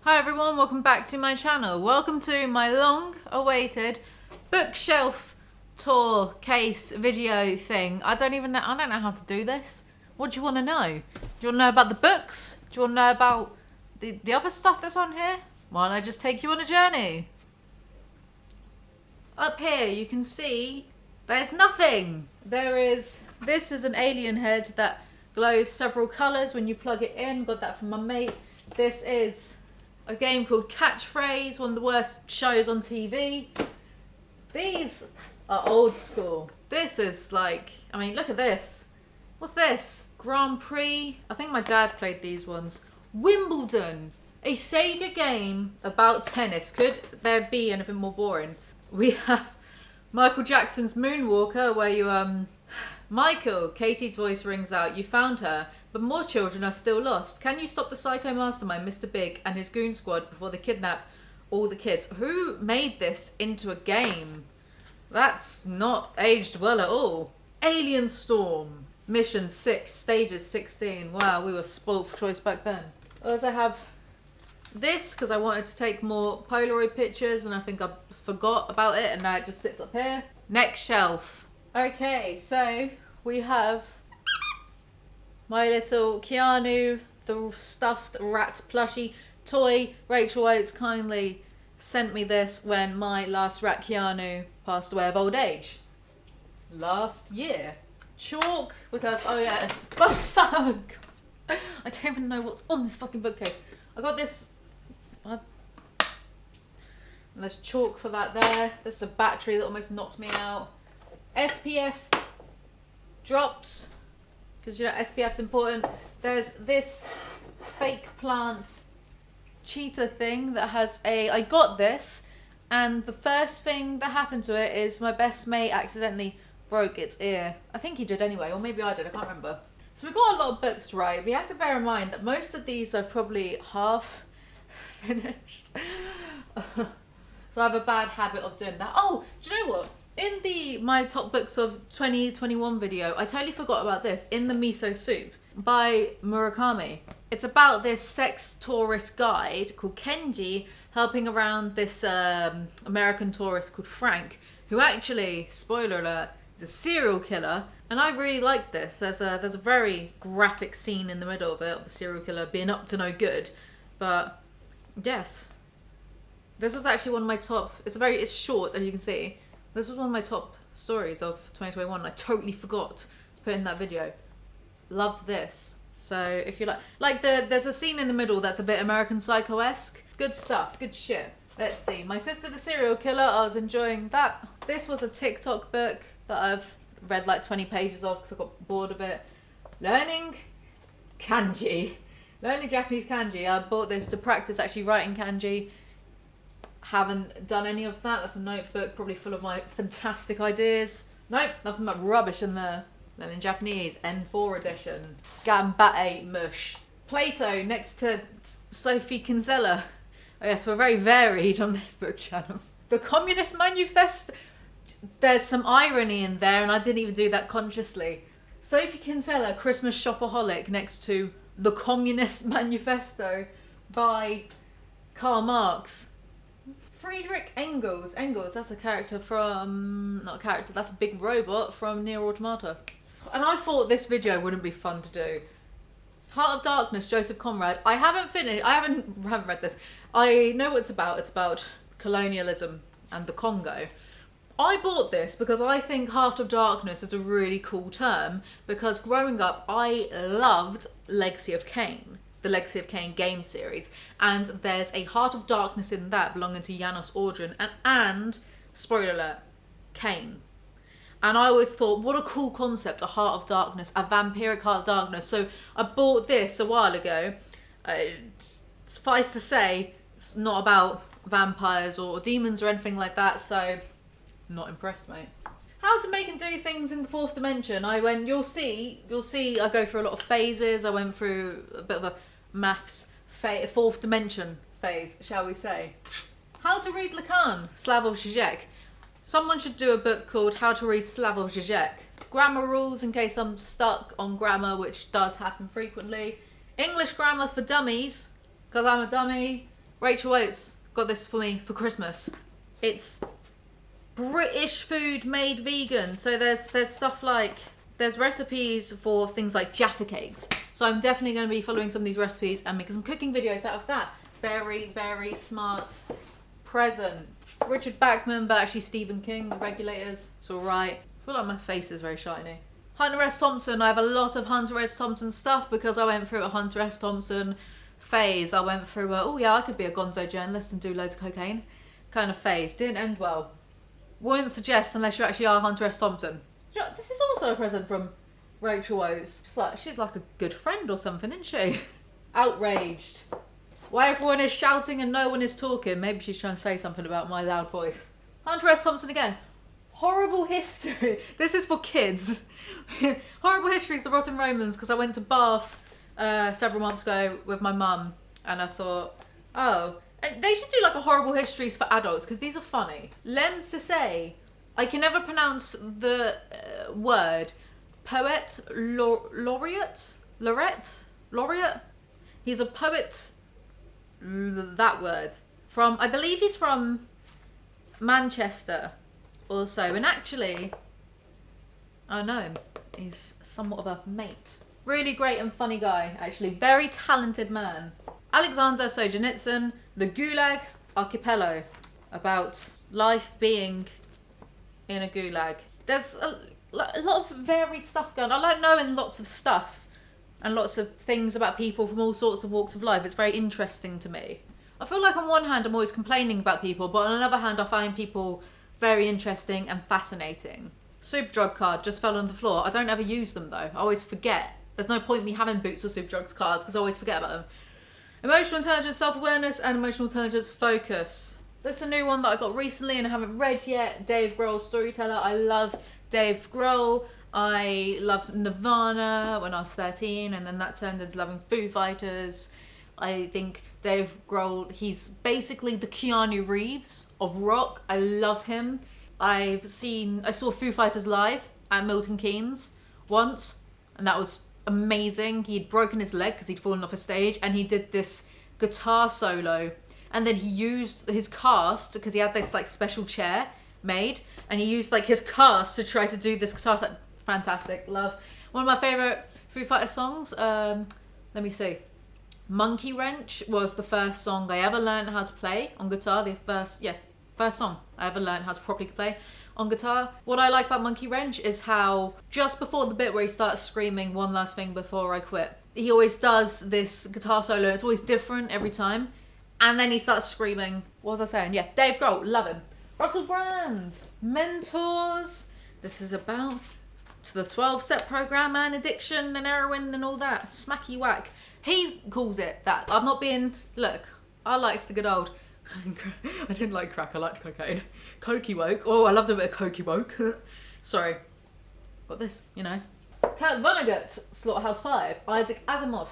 Hi everyone, welcome back to my channel. Welcome to my long-awaited bookshelf tour case video thing. I don't know how to do this. What do you want to know? Do you want to know about the books? Do you want to know about the other stuff that's on here? Why don't I just take you on a journey? Up here you can see there's nothing. This is an alien head that glows several colours when you plug it in. Got that from my mate. This is a game called Catchphrase, one of the worst shows on TV. These are old school. This is like, I mean, look at this. What's this? Grand Prix. I think my dad played these ones. Wimbledon. A Sega game about tennis. Could there be anything more boring? We have Michael Jackson's Moonwalker, where you, Michael, Katie's voice rings out. You found her, but more children are still lost. Can you stop the psycho mastermind, Mr. Big, and his goon squad before they kidnap all the kids? Who made this into a game? That's not aged well at all. Alien Storm. Mission 6, stages 16. Wow, we were spoilt for choice back then. I also have this, because I wanted to take more Polaroid pictures, and I think I forgot about it, and now it just sits up here. Next shelf. Okay, so we have my little Keanu, the stuffed rat plushie toy. Rachel Oates kindly sent me this when my last rat Keanu passed away of old age. Last year. Chalk, because, oh yeah, oh fuck. I don't even know what's on this fucking bookcase. I got this, and there's chalk for that there. There's a battery that almost knocked me out. SPF drops, because you know SPF's important. There's this fake plant cheetah thing that has I got this, and the first thing that happened to it is my best mate accidentally broke its ear. I think he did anyway, or maybe I did, I can't remember. So we've got a lot of books to write. We have to bear in mind that most of these I've probably half finished. So I have a bad habit of doing that. Oh, do you know what? In my top books of 2021 video, I totally forgot about this. In the Miso Soup by Murakami. It's about this sex tourist guide called Kenji helping around this American tourist called Frank, who actually, spoiler alert, is a serial killer. And I really like this. There's a very graphic scene in the middle of it, of the serial killer being up to no good. But yes, this was actually one of my top. It's short, as you can see. This was one of my top stories of 2021. I totally forgot to put in that video. Loved this. So if you there's a scene in the middle that's a bit American Psycho-esque. Good stuff, good shit. Let's see. My Sister the Serial Killer, I was enjoying that. This was a TikTok book that I've read like 20 pages of because I got bored of it. Learning kanji. Learning Japanese kanji. I bought this to practice actually writing kanji. Haven't done any of that. That's a notebook, probably full of my fantastic ideas. Nope, nothing but rubbish in there. Then in Japanese, N4 edition. Gambate mush. Plato next to Sophie Kinsella. Oh yes, we're very varied on this book channel. The Communist Manifesto. There's some irony in there, and I didn't even do that consciously. Sophie Kinsella, Christmas shopaholic, next to The Communist Manifesto by Karl Marx. Friedrich Engels. Engels, that's a character from... Not a character, that's a big robot from Nier Automata. And I thought this video wouldn't be fun to do. Heart of Darkness, Joseph Conrad. I haven't read this. I know what it's about. It's about colonialism and the Congo. I bought this because I think Heart of Darkness is a really cool term, because growing up I loved Legacy of Kain. The Legacy of Kain game series, and there's a Heart of Darkness in that belonging to Janos Audrin and spoiler alert, Kain. And I always thought, what a cool concept, a Heart of Darkness, a vampiric Heart of Darkness. So I bought this a while ago. Suffice to say, it's not about vampires or demons or anything like that, so not impressed, mate. How to make and do things in the fourth dimension. You'll see I go through a lot of phases. I went through a bit of a maths fourth dimension phase, shall we say. How to read Lacan, Slavoj Žižek. Someone should do a book called How to Read Slavoj Žižek. Grammar rules in case I'm stuck on grammar, which does happen frequently. English grammar for dummies, because I'm a dummy. Rachel Oates got this for me for Christmas. It's British food made vegan. So there's stuff like, there's recipes for things like Jaffa cakes. So I'm definitely going to be following some of these recipes and making some cooking videos out of that. Very, very smart present. Richard Bachman, but actually Stephen King, The Regulators. It's alright. I feel like my face is very shiny. Hunter S. Thompson. I have a lot of Hunter S. Thompson stuff because I went through a Hunter S. Thompson phase. I went through a, oh yeah, I could be a gonzo journalist and do loads of cocaine kind of phase. Didn't end well. Wouldn't suggest unless you actually are Hunter S. Thompson. This is also a present from Rachel Oates. She's like a good friend or something, isn't she? Outraged. Why everyone is shouting and no one is talking. Maybe she's trying to say something about my loud voice. Hunter S. Thompson again. Horrible History. This is for kids. Horrible History is the Rotten Romans, because I went to Bath several months ago with my mum and I thought, oh, and they should do like a Horrible Histories for adults because these are funny. Lem Sissay. I can never pronounce the word. Poet laureate? Laureate? He's a poet, that word. From, I believe he's from Manchester also. And actually, I know him. He's somewhat of a mate. Really great and funny guy, actually. Very talented man. Alexander Solzhenitsyn, The Gulag Archipelago. About life being in a gulag. There's a lot of varied stuff going on. I like knowing lots of stuff and lots of things about people from all sorts of walks of life. It's very interesting to me. I feel like on one hand I'm always complaining about people, but on another hand I find people very interesting and fascinating. Superdrug card just fell on the floor. I don't ever use them though. I always forget. There's no point in me having Boots or Superdrug cards because I always forget about them. Emotional intelligence, self-awareness, and emotional intelligence focus. This is a new one that I got recently and I haven't read yet. Dave Grohl's Storyteller. I love Dave Grohl. I loved Nirvana when I was 13 and then that turned into loving Foo Fighters. I think Dave Grohl, he's basically the Keanu Reeves of rock. I love him. I saw Foo Fighters live at Milton Keynes once and that was amazing. He'd broken his leg because he'd fallen off a stage and he did this guitar solo and then he used his cast because he had this like special chair made and he used like his cast to try to do this guitar. Like, fantastic. Love. One of my favourite Foo Fighters songs, let me see. Monkey Wrench was the first song I ever learned how to play on guitar. First song I ever learned how to properly play on guitar. What I like about Monkey Wrench is how just before the bit where he starts screaming one last thing before I quit, he always does this guitar solo. It's always different every time. And then he starts screaming. What was I saying? Yeah, Dave Grohl, love him. Russell Brand, Mentors. This is about the 12-step program and addiction and heroin and all that. Smacky whack. He calls it that. I'm not being, look, I liked the good old, I didn't like crack, I liked cocaine. Cokey woke. Oh, I loved a bit of cokey woke. Sorry. Got this, you know. Kurt Vonnegut, Slaughterhouse 5. Isaac Asimov,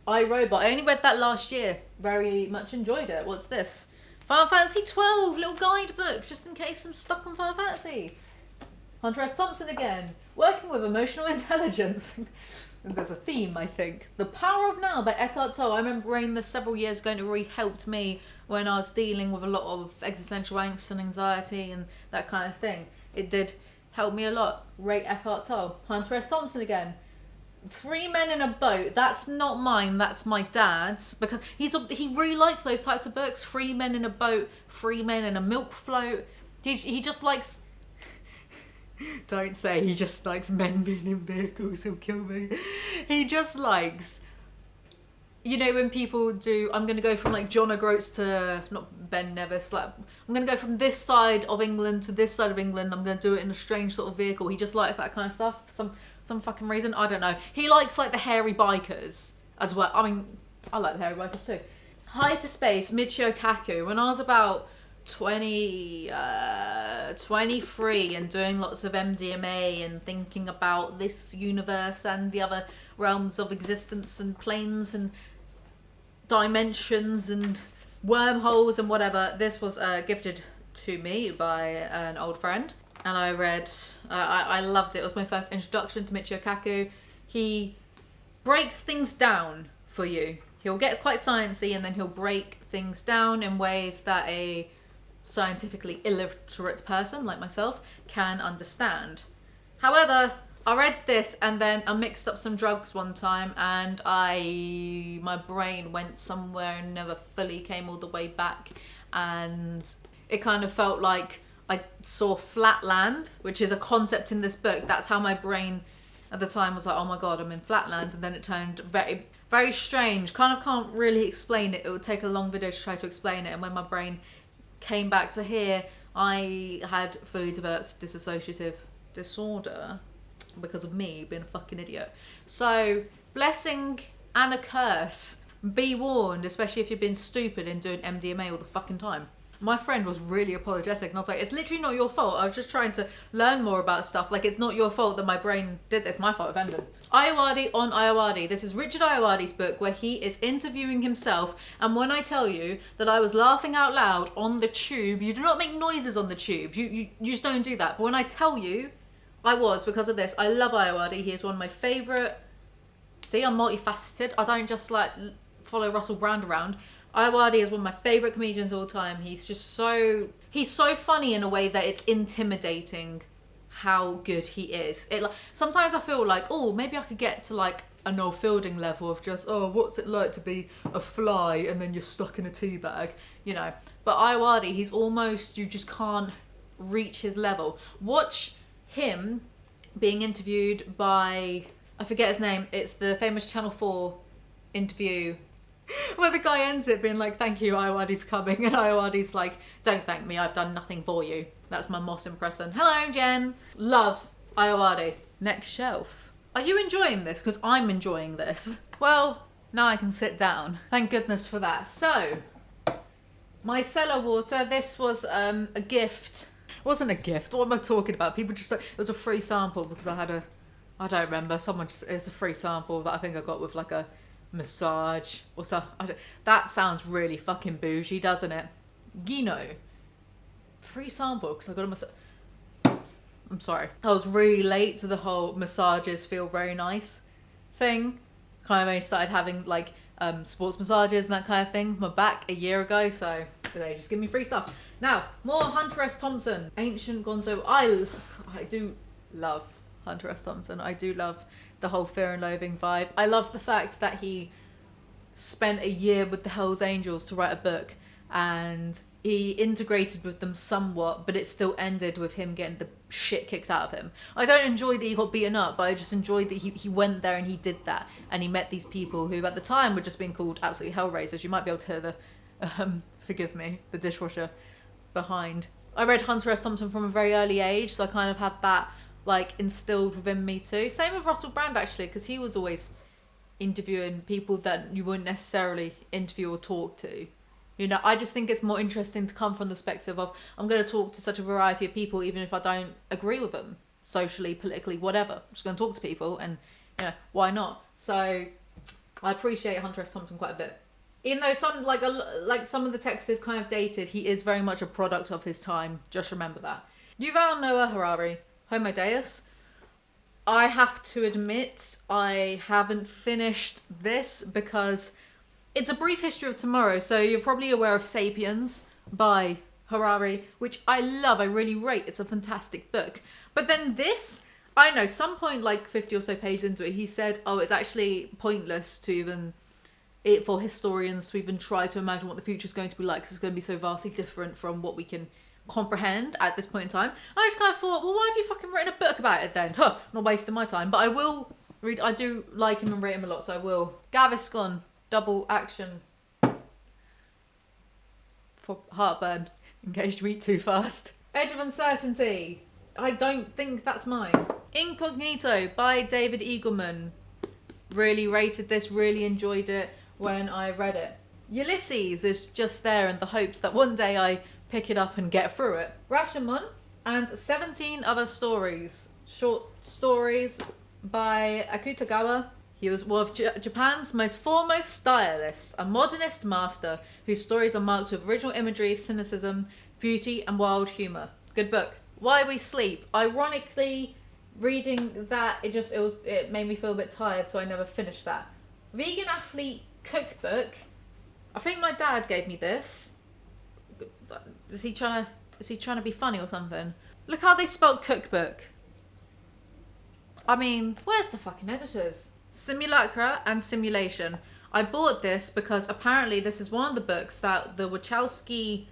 I, Robot. I only read that last year. Very much enjoyed it. What's this? Final Fantasy 12, little guidebook, just in case I'm stuck on Final Fantasy. Hunter S. Thompson again. Working with emotional intelligence. There's a theme, I think. The Power of Now by Eckhart Tolle. I remember reading this several years ago and it really helped me when I was dealing with a lot of existential angst and anxiety and that kind of thing. It did help me a lot. Rate Eckhart Tolle. Hunter S. Thompson again. 3 Men in a Boat. That's not mine, that's my dad's. Because he really likes those types of books. 3 Men in a Boat, 3 Men in a Milk Float. He just likes... Don't say he just likes men being in vehicles, he'll kill me. He just likes, you know, when people do, I'm going to go from like John O'Groats to, not Ben Nevis, like, I'm going to go from this side of England to this side of England, I'm going to do it in a strange sort of vehicle. He just likes that kind of stuff for some fucking reason, I don't know. He likes like the hairy bikers as well. I mean, I like the hairy bikers too. Hyperspace, Michio Kaku. When I was about 23 and doing lots of MDMA and thinking about this universe and the other realms of existence and planes and dimensions and wormholes and whatever, this was gifted to me by an old friend and I read, I loved it. It was my first introduction to Michio Kaku. He breaks things down for you. He'll get quite sciencey and then he'll break things down in ways that a scientifically illiterate person like myself can understand. However, I read this and then I mixed up some drugs one time and my brain went somewhere and never fully came all the way back, and it kind of felt like I saw flatland, which is a concept in this book. That's how my brain at the time was like, oh my god, I'm in flatland, and then it turned very, very strange. Kind of can't really explain it. It would take a long video to try to explain it, and when my brain came back to here, I had fully developed dissociative disorder because of me being a fucking idiot. So, blessing and a curse. Be warned, especially if you've been stupid and doing MDMA all the fucking time. My friend was really apologetic and I was like, it's literally not your fault. I was just trying to learn more about stuff. Like, it's not your fault that my brain did this. My fault, offended. Ayoade on Ayoade. This is Richard Ayoade's book where he is interviewing himself. And when I tell you that I was laughing out loud on the tube, you do not make noises on the tube. You just don't do that. But when I tell you, I was, because of this. I love Ayoade. He is one of my favourite. See, I'm multifaceted. I don't just like follow Russell Brand around. Ayoade is one of my favourite comedians of all time. He's so funny in a way that it's intimidating how good he is. Sometimes I feel like, oh, maybe I could get to like a Noel Fielding level of just, oh, what's it like to be a fly and then you're stuck in a tea bag, you know. But Ayoade, he's almost, you just can't reach his level. Watch him being interviewed by, I forget his name, it's the famous Channel 4 interview where the guy ends it being like, thank you Ayoade for coming, and Ayoade's like, don't thank me, I've done nothing for you. That's my Moss impression. Hello Jen. Love Ayoade. Next shelf. Are you enjoying this? Because I'm enjoying this. Well, now I can sit down. Thank goodness for that. So, my cellar water, this was a gift. It wasn't a gift. What am I talking about? People just, it was a free sample because I don't remember, someone just, it's a free sample that I think I got with like a massage or something. That sounds really fucking bougie, doesn't it? You know, free sample because I got a massage. I'm sorry. I was really late to the whole massages feel very nice thing. Kind of only started having like sports massages and that kind of thing. My back a year ago, so they just give me free stuff. Now, more Hunter S. Thompson. Ancient Gonzo. I do love Hunter S. Thompson. I do love the whole Fear and Loathing vibe. I love the fact that he spent a year with the Hells Angels to write a book, and he integrated with them somewhat, but it still ended with him getting the shit kicked out of him. I don't enjoy that he got beaten up, but I just enjoyed that he went there and he did that, and he met these people who at the time were just being called absolutely hellraisers. You might be able to hear the forgive me, the dishwasher behind. I read Hunter S. Thompson from a very early age, so I kind of had that like instilled within me too. Same with Russell Brand actually, because he was always interviewing people that you wouldn't necessarily interview or talk to. You know, I just think it's more interesting to come from the perspective of, I'm going to talk to such a variety of people even if I don't agree with them socially, politically, whatever. I'm just going to talk to people, and you know, why not? So I appreciate Hunter S. Thompson quite a bit. Even though some like some of the text is kind of dated, he is very much a product of his time. Just remember that. Yuval Noah Harari, Homo Deus. I have to admit, I haven't finished this because it's a brief history of tomorrow. So you're probably aware of Sapiens by Harari, which I love. I really rate. It's a fantastic book. But then this, I know, some point like 50 or so pages into it, he said, oh, it's actually pointless to even, for historians to even try to imagine what the future is going to be like, because it's going to be so vastly different from what we can comprehend at this point in time. And I just kind of thought, well, why have you fucking written a book about it then? Huh, not wasting my time. But I will read, I do like him and rate him a lot, so I will. Gaviscon, double action for heartburn, in case you eat too fast. Edge of Uncertainty. I don't think that's mine. Incognito by David Eagleman. Really rated this, really enjoyed it when I read it. Ulysses is just there in the hopes that one day I pick it up and get through it. Rashomon and 17 Other Stories. Short stories by Akutagawa. He was one of Japan's most foremost stylists, a modernist master whose stories are marked with original imagery, cynicism, beauty and wild humour. Good book. Why We Sleep. Ironically, reading that, it made me feel a bit tired, so I never finished that. Vegan Athlete Cookbook. I think my dad gave me this. Is he trying to be funny or something? Look how they spelled cookbook. I mean, where's the fucking editors? Simulacra and Simulation. I bought this because apparently this is one of the books that the Wachowski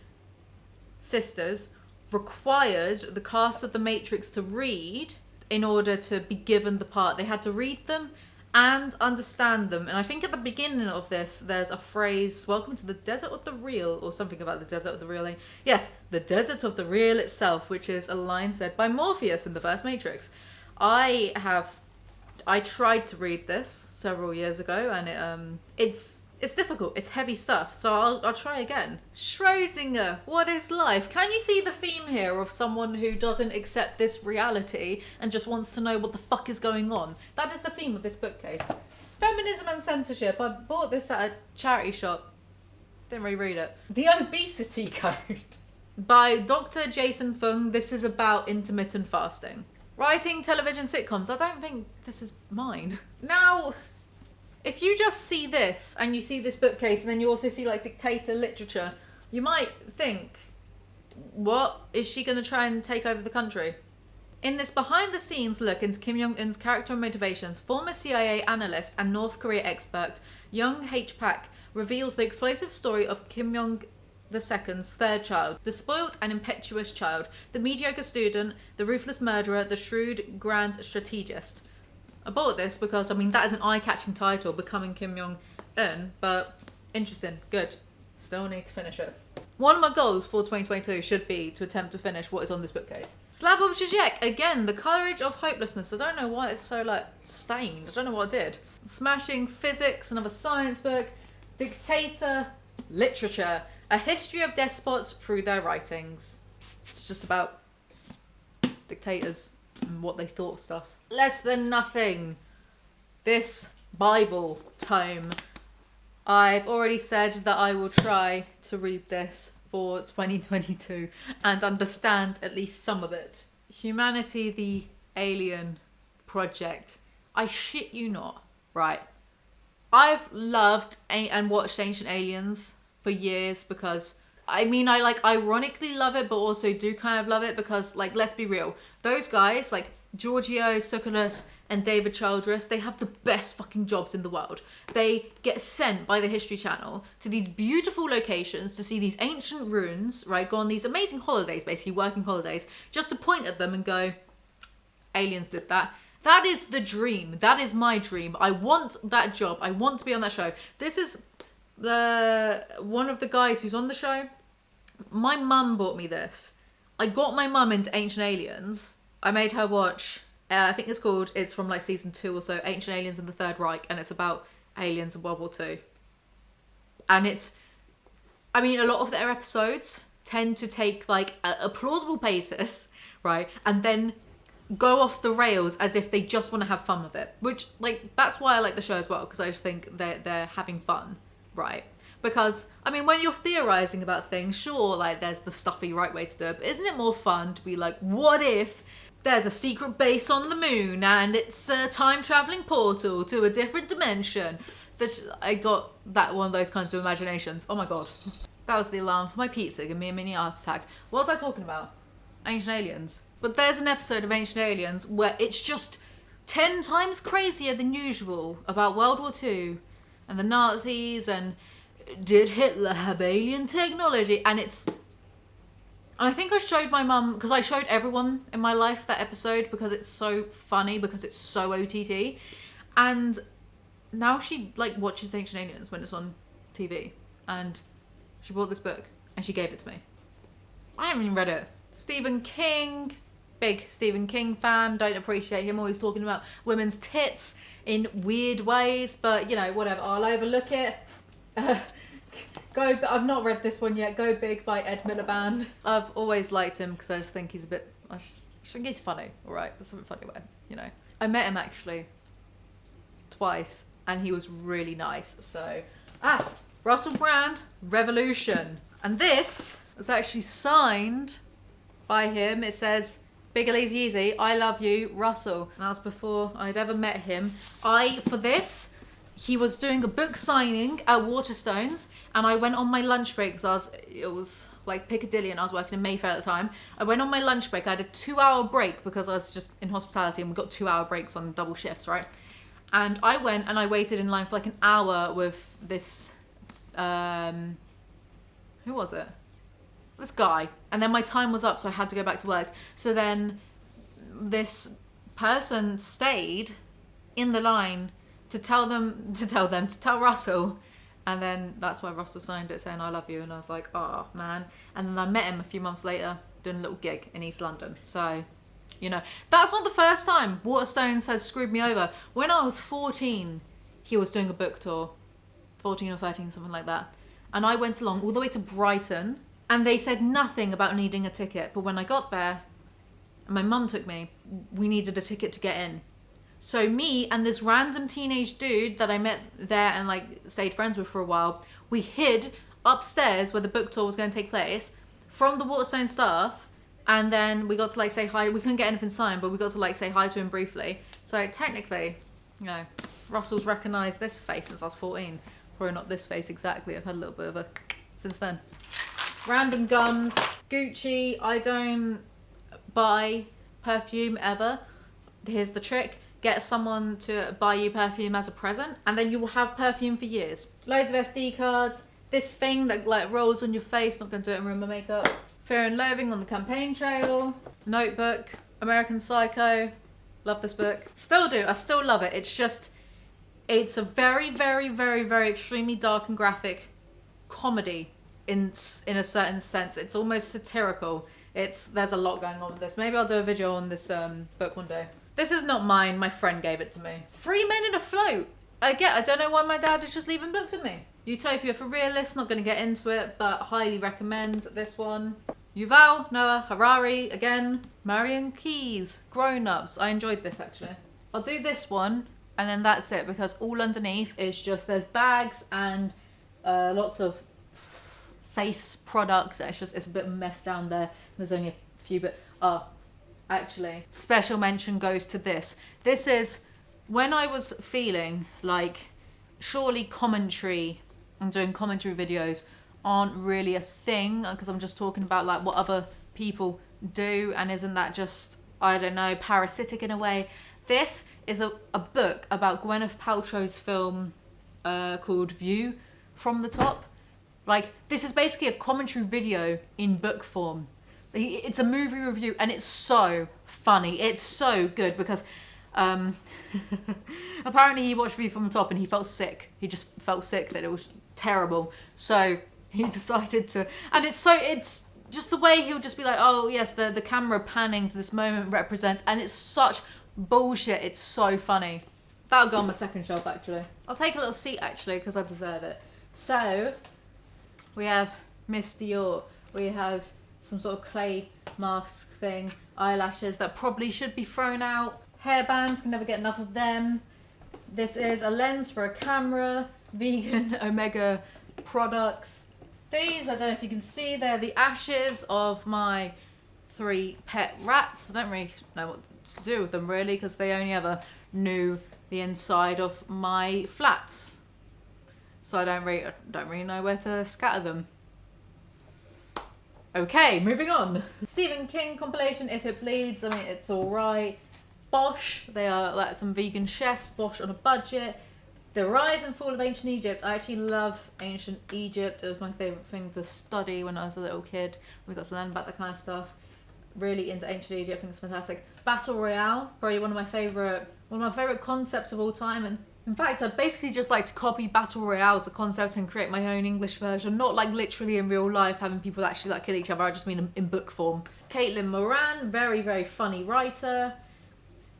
sisters required the cast of The Matrix to read in order to be given the part. They had to read them and understand them. And I think at the beginning of this, there's a phrase, welcome to the desert of the real, or something about the desert of the real. Yes, the desert of the real itself, which is a line said by Morpheus in the first Matrix. I tried to read this several years ago, and it's difficult. It's heavy stuff, so I'll try again. Schrödinger, what is life? Can you see the theme here of someone who doesn't accept this reality and just wants to know what the fuck is going on? That is the theme of this bookcase. Feminism and censorship. I bought this at a charity shop. Didn't really read it. The Obesity Code by Dr. Jason Fung. This is about intermittent fasting. Writing television sitcoms. I don't think this is mine. Now, if you just see this and you see this bookcase and then you also see like dictator literature, you might think, what? Is she going to try and take over the country? In this behind the scenes look into Kim Jong-un's character and motivations, former CIA analyst and North Korea expert Young H-Pak reveals the explosive story of Kim Jong II's third child, the spoilt and impetuous child, the mediocre student, the ruthless murderer, the shrewd grand strategist. I bought this because, I mean, that is an eye-catching title, Becoming Kim Jong-un, but interesting, good. Still need to finish it. One of my goals for 2022 should be to attempt to finish what is on this bookcase. Slavoj Žižek, again, The Courage of Hopelessness. I don't know why it's so, like, stained. I don't know what I did. Smashing Physics, another science book. Dictator Literature, A History of Despots Through Their Writings. It's just about dictators and what they thought of stuff. Less Than Nothing. This Bible tome. I've already said that I will try to read this for 2022 and understand at least some of it. Humanity the Alien Project. I shit you not, right? I've loved and watched Ancient Aliens for years because, I mean, I like ironically love it, but also do kind of love it because, like, let's be real. Those guys, like Giorgio Tsoukalos and David Childress, they have the best fucking jobs in the world. They get sent by the History Channel to these beautiful locations to see these ancient ruins, right? Go on these amazing holidays, basically working holidays, just to point at them and go, aliens did that. That is the dream. That is my dream. I want that job. I want to be on that show. This is one of the guys who's on the show. My mum bought me this. I got my mum into Ancient Aliens. I made her watch, I think it's from like season 2 or so, Ancient Aliens in the Third Reich, and it's about aliens in World War II. And it's, I mean, a lot of their episodes tend to take like a plausible basis, right? And then go off the rails as if they just want to have fun with it. Which, like, that's why I like the show as well, because I just think they're having fun, right? Because, I mean, when you're theorising about things, sure, like, there's the stuffy right way to do it, but isn't it more fun to be like, what if there's a secret base on the moon and it's a time-travelling portal to a different dimension? I got that one of those kinds of imaginations. Oh my god. That was the alarm for my pizza. Give me a mini heart attack. What was I talking about? Ancient Aliens. But there's an episode of Ancient Aliens where it's just 10 times crazier than usual about World War II and the Nazis and did Hitler have alien technology? And I think I showed my mum, because I showed everyone in my life that episode because it's so funny, because it's so OTT. And now she like watches Ancient Aliens when it's on TV. And she bought this book and she gave it to me. I haven't even read it. Stephen King, big Stephen King fan. Don't appreciate him always talking about women's tits in weird ways, but you know, whatever. I'll overlook it. I've not read this one yet. Go Big by Ed Miliband. I've always liked him because I just think he's a bit, I just think he's funny, alright? There's something funny about him, you know. I met him actually twice and he was really nice, so. Russell Brand, Revolution. And this is actually signed by him. It says, Big Alizee, I love you, Russell. And that was before I'd ever met him. For this, he was doing a book signing at Waterstones, and I went on my lunch break because it was like Piccadilly and I was working in Mayfair at the time. I went on my lunch break. I had a 2-hour break because I was just in hospitality and we got 2-hour breaks on double shifts, right? And I went and I waited in line for like an hour with this, who was it? This guy. And then my time was up, so I had to go back to work. So then this person stayed in the line to tell Russell. And then that's why Russell signed it saying, I love you. And I was like, oh, man. And then I met him a few months later doing a little gig in East London. So, you know, that's not the first time Waterstones has screwed me over. When I was 14, he was doing a book tour. 14 or 13, something like that. And I went along all the way to Brighton. And they said nothing about needing a ticket. But when I got there, and my mum took me, we needed a ticket to get in. So me and this random teenage dude that I met there and like stayed friends with for a while, we hid upstairs where the book tour was going to take place from the Waterstone staff. And then we got to like say hi. We couldn't get anything signed, but we got to like say hi to him briefly. So technically, you know, Russell's recognised this face since I was 14. Probably not this face exactly. I've had a little bit of a since then. Random gums. Gucci. I don't buy perfume ever. Here's the trick. Get someone to buy you perfume as a present, and then you will have perfume for years. Loads of SD cards. This thing that like rolls on your face. Not going to do it in Remember Makeup. Fear and Loathing on the Campaign Trail. Notebook. American Psycho. Love this book. Still do. I still love it. It's just, it's a very, very, very, very extremely dark and graphic comedy in a certain sense. It's almost satirical. There's a lot going on with this. Maybe I'll do a video on this book one day. This is not mine. My friend gave it to me. 3 Men in a Float. I don't know why my dad is just leaving books with me. Utopia for Realists. Not going to get into it, but highly recommend this one. Yuval Noah Harari again. Marion Keyes. Grown Ups. I enjoyed this actually. I'll do this one and then that's it, because all underneath is just there's bags and lots of face products. It's a bit of a mess down there. There's only a few, but actually, special mention goes to this. This is when I was feeling like surely commentary and doing commentary videos aren't really a thing, because I'm just talking about like what other people do, and isn't that just, I don't know, parasitic in a way. This is a book about Gwyneth Paltrow's film called View from the Top. Like, this is basically a commentary video in book form. It's a movie review, and it's so funny. It's so good because apparently he watched View from the Top and he felt sick. He just felt sick that it was terrible. So he decided to, and it's just the way he'll just be like, oh yes, the camera panning to this moment represents, and it's such bullshit. It's so funny. That'll go on my second shelf actually. I'll take a little seat actually because I deserve it. So we have Miss Dior. We have some sort of clay mask thing, eyelashes that probably should be thrown out, hairbands, can never get enough of them. This is a lens for a camera, vegan Omega products. These, I don't know if you can see, they're the ashes of my 3 pet rats. I don't really know what to do with them really, because they only ever knew the inside of my flats. So I don't really know where to scatter them. Okay, moving on. Stephen King compilation, If It Bleeds. I mean, it's alright. Bosch, they are like some vegan chefs. Bosch on a budget. The Rise and Fall of Ancient Egypt. I actually love ancient Egypt. It was my favourite thing to study when I was a little kid. We got to learn about that kind of stuff. Really into ancient Egypt. I think it's fantastic. Battle Royale, probably one of my favourite concepts of all time. And in fact, I'd basically just like to copy Battle Royale as a concept and create my own English version. Not like literally in real life having people actually like kill each other. I just mean in book form. Caitlyn Moran, very, very funny writer.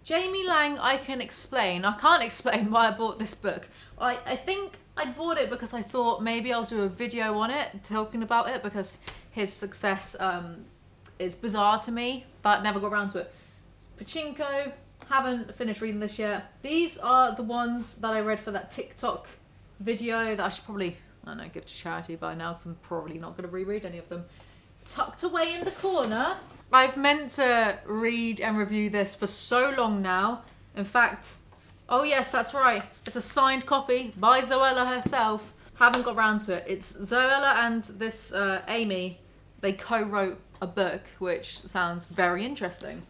Jamie Lang, I can explain. I can't explain why I bought this book. I think I bought it because I thought maybe I'll do a video on it, talking about it, because his success is bizarre to me, but never got around to it. Pachinko, haven't finished reading this yet. These are the ones that I read for that TikTok video that I should probably, I don't know, give to charity by now, because I'm probably not going to reread any of them. Tucked away in the corner. I've meant to read and review this for so long now. In fact, Oh yes, that's right. It's a signed copy by Zoella herself. Haven't got round to it. It's Zoella and this Amy. They co-wrote a book, which sounds very interesting.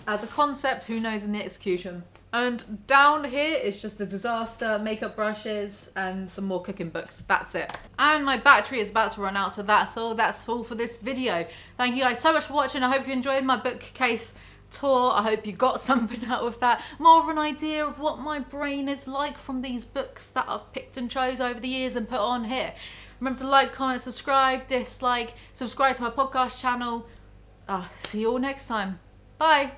As a concept, who knows in the execution. And down here is just a disaster, makeup brushes, and some more cooking books. That's it. And my battery is about to run out, so that's all. That's all for this video. Thank you guys so much for watching. I hope you enjoyed my bookcase tour. I hope you got something out of that. More of an idea of what my brain is like from these books that I've picked and chose over the years and put on here. Remember to like, comment, subscribe, dislike, subscribe to my podcast channel. See you all next time. Bye.